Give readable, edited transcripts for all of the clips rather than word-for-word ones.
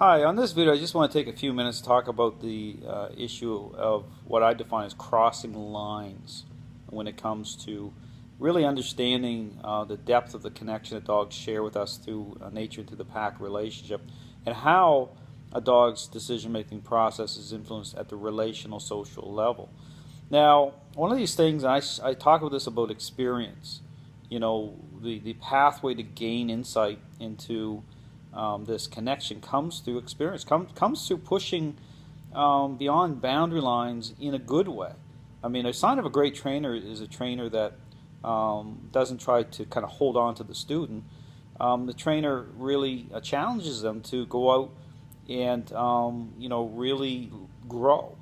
Hi, on this video I just want to take a few minutes to talk about the issue of what I define as crossing lines when it comes to really understanding the depth of the connection that dogs share with us through nature and through the pack relationship, and how a dog's decision-making process is influenced at the relational social level. Now, one of these things, I talk about this about experience, the pathway to gain insight into this connection comes through experience, comes through pushing beyond boundary lines in a good way. I mean, a sign of a great trainer is a trainer that doesn't try to kind of hold on to the student. The trainer really challenges them to go out and really grow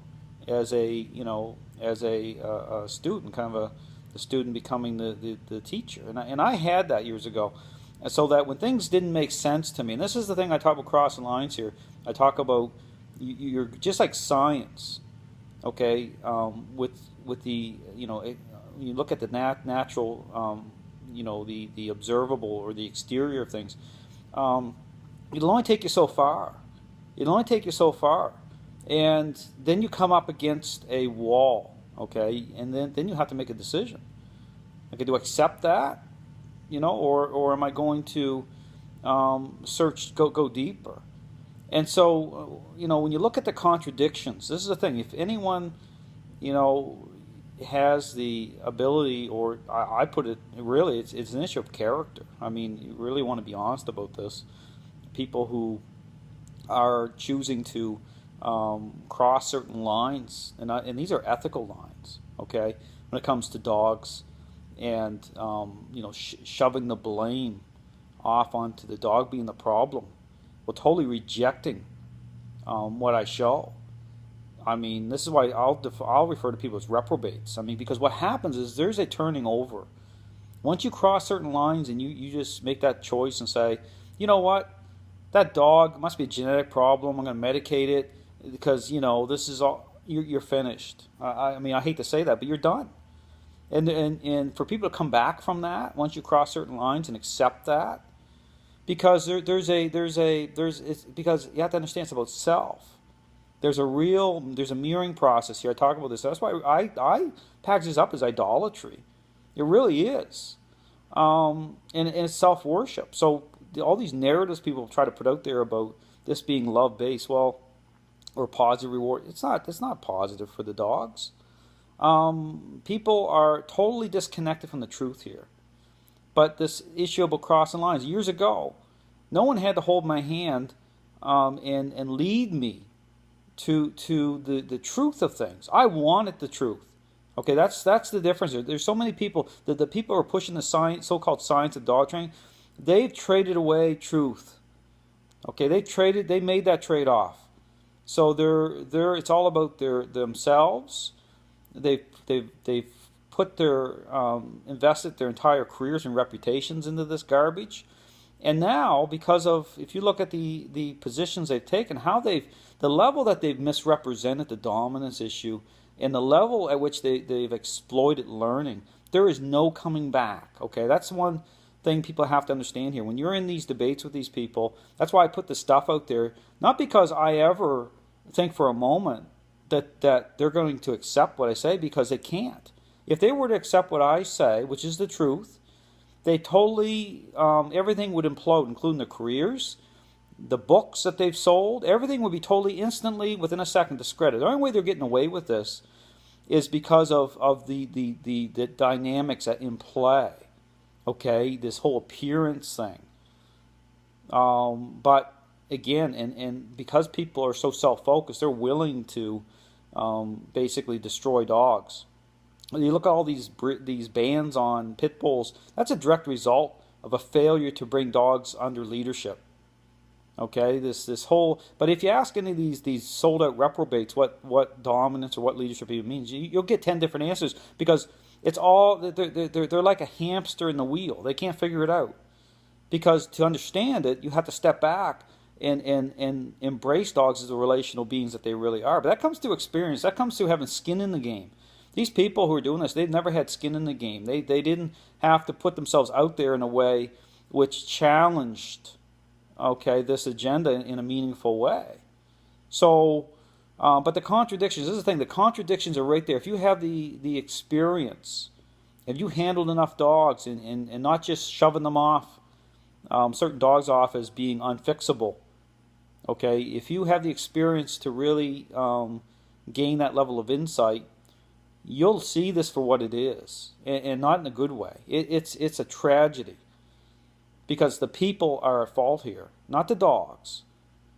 as a student, kind of the student becoming the teacher. And I had that years ago. And so that when things didn't make sense to me, and this is the thing I talk about crossing lines here, I talk about you're just like science, okay? With the you look at the natural, the observable or the exterior of things. It'll only take you so far. It'll only take you so far, and then you come up against a wall, okay? And then you have to make a decision. Okay, do I accept that? Or am I going to go deeper? And so, when you look at the contradictions, this is the thing. If anyone, has the ability, or I put it, really, it's an issue of character. I mean, you really want to be honest about this. People who are choosing to cross certain lines, and these are ethical lines, okay, when it comes to dogs, and shoving the blame off onto the dog being the problem, well, totally rejecting what I show. I mean, this is why I'll refer to people as reprobates. I mean, because what happens is there's a turning over. Once you cross certain lines and you just make that choice and say, you know what, that dog must be a genetic problem, I'm going to medicate it because, this is all, you're finished. I mean, I hate to say that, but you're done. And for people to come back from that once you cross certain lines and accept that, because because you have to understand it's about self. There's a mirroring process here. I talk about this. That's why I package this up as idolatry. It really is, and it's self-worship. So all these narratives people try to put out there about this being love-based, or positive reward. It's not positive for the dogs. People are totally disconnected from the truth here. But this issue about crossing lines, years ago, no one had to hold my hand and lead me to the truth of things. I wanted the truth. Okay, that's the difference. There's so many people that the people who are pushing the so-called science of dog training, they've traded away truth. Okay, they made that trade-off. So it's all about themselves. They've put invested their entire careers and reputations into this garbage, and now because of, if you look at the positions they've taken, the level that they've misrepresented the dominance issue, and the level at which they've exploited learning, there is no coming back. Okay, that's one thing people have to understand here. When you're in these debates with these people, that's why I put the stuff out there, not because I ever think for a moment that they're going to accept what I say, because they can't. If they were to accept what I say, which is the truth, they totally, everything would implode, including their careers, the books that they've sold, everything would be totally, instantly, within a second, discredited. The only way they're getting away with this is because of the dynamics in play, okay, this whole appearance thing. But again, and because people are so self-focused, they're willing to basically destroy dogs. You look at all these bans on pit bulls. That's a direct result of a failure to bring dogs under leadership. Okay, this whole. But if you ask any of these sold out reprobates what dominance or what leadership even means, you'll get 10 different answers, because it's all they're like a hamster in the wheel. They can't figure it out, because to understand it, you have to step back and embrace dogs as the relational beings that they really are. But that comes through experience. That comes through having skin in the game. These people who are doing this, they've never had skin in the game. They didn't have to put themselves out there in a way which challenged okay, this agenda in a meaningful way. So, but the contradictions, this is the thing, the contradictions are right there. If you have the experience, if you handled enough dogs and not just shoving them off, certain dogs off as being unfixable, okay, if you have the experience to really gain that level of insight, you'll see this for what it is, and not in a good way. It's a tragedy, because the people are at fault here, not the dogs.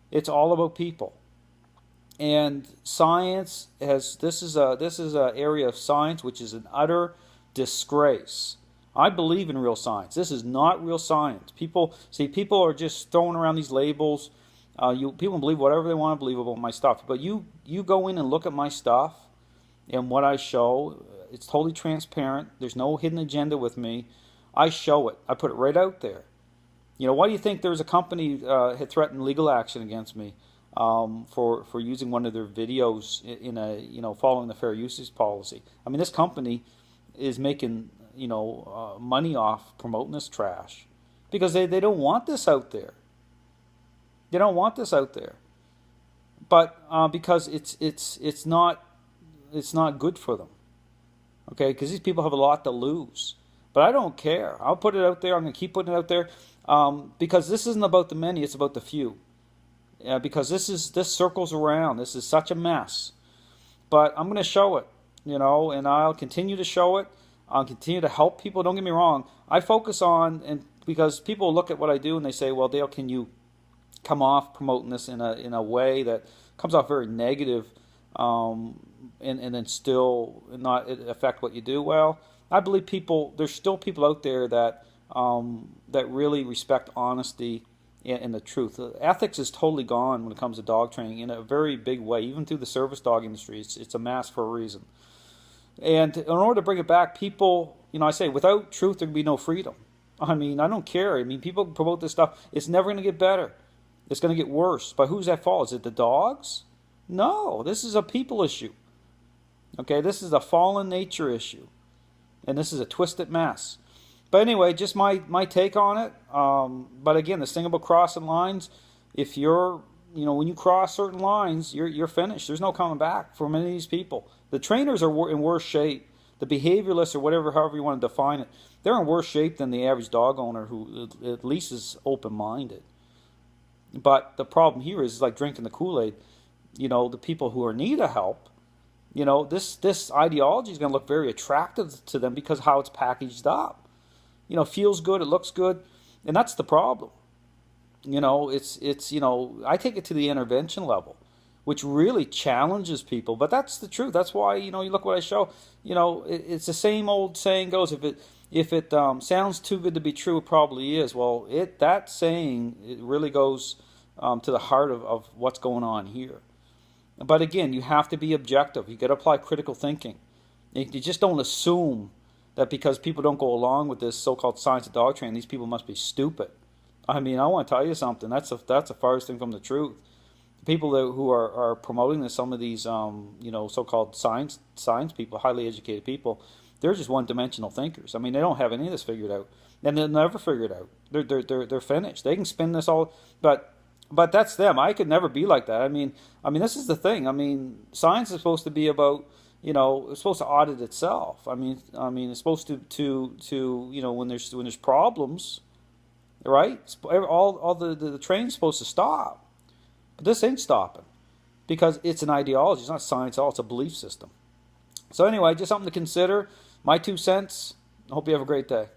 It's all about people. And science has, this is a area of science which is an utter disgrace. I believe in real science. This is not real science. People are just throwing around these labels. People believe whatever they want to believe about my stuff. But you go in and look at my stuff and what I show. It's totally transparent. There's no hidden agenda with me. I show it. I put it right out there. You know, why do you think there's a company had threatened legal action against me for using one of their videos in a, you know, following the fair usage policy? I mean, this company is making, you know, money off promoting this trash because they don't want this out there. They don't want this out there, but because it's not good for them. Okay, because these people have a lot to lose. But I don't care. I'll put it out there. I'm going to keep putting it out there because this isn't about the many. It's about the few. Because this circles around. This is such a mess. But I'm going to show it, you know, and I'll continue to show it. I'll continue to help people. Don't get me wrong. I focus on, and because people look at what I do and they say, well, Dale, can you come off promoting this in a way that comes off very negative, and then still not affect what you do? Well, I believe there's still people out there that really respect honesty and the truth. Ethics is totally gone when it comes to dog training in a very big way, even through the service dog industry. It's a mask for a reason. And in order to bring it back, people, you know, I say without truth there can be no freedom. I mean, I don't care. I mean, people promote this stuff. It's never going to get better. It's going to get worse. But who's at fault? Is it the dogs? No, this is a people issue. Okay, this is a fallen nature issue. And this is a twisted mess. But anyway, just my take on it. But again, this thing about crossing lines, if you're, you know, when you cross certain lines, you're finished. There's no coming back for many of these people. The trainers are in worse shape. The behavioralists, or however you want to define it, they're in worse shape than the average dog owner who at least is open-minded. But the problem here is like drinking the Kool-Aid. You know, the people who are in need of help, you know, this ideology is going to look very attractive to them because of how it's packaged up. You know, feels good, it looks good, and that's the problem. You know, it's you know, I take it to the intervention level, which really challenges people. But that's the truth. That's why, you know, you look what I show. You know, it's the same old saying goes: if it sounds too good to be true, it probably is. Well, that saying, it really goes to the heart of what's going on here. But again, you have to be objective. You got to apply critical thinking. You just don't assume that because people don't go along with this so-called science of dog training, these people must be stupid. I mean, I want to tell you something. That's the farthest thing from the truth. The people who are promoting this, some of these you know, so-called science people, highly educated people, they're just one-dimensional thinkers. I mean, they don't have any of this figured out, and they'll never figure it out. They're finished. They can spin this all, but that's them. I could never be like that. I mean, this is the thing. I mean, science is supposed to be about, you know, it's supposed to audit itself. I mean, it's supposed to you know, when there's problems, right? All the training's supposed to stop, but this ain't stopping because it's an ideology. It's not science at all. It's a belief system. So anyway, just something to consider. My 2 cents. I hope you have a great day.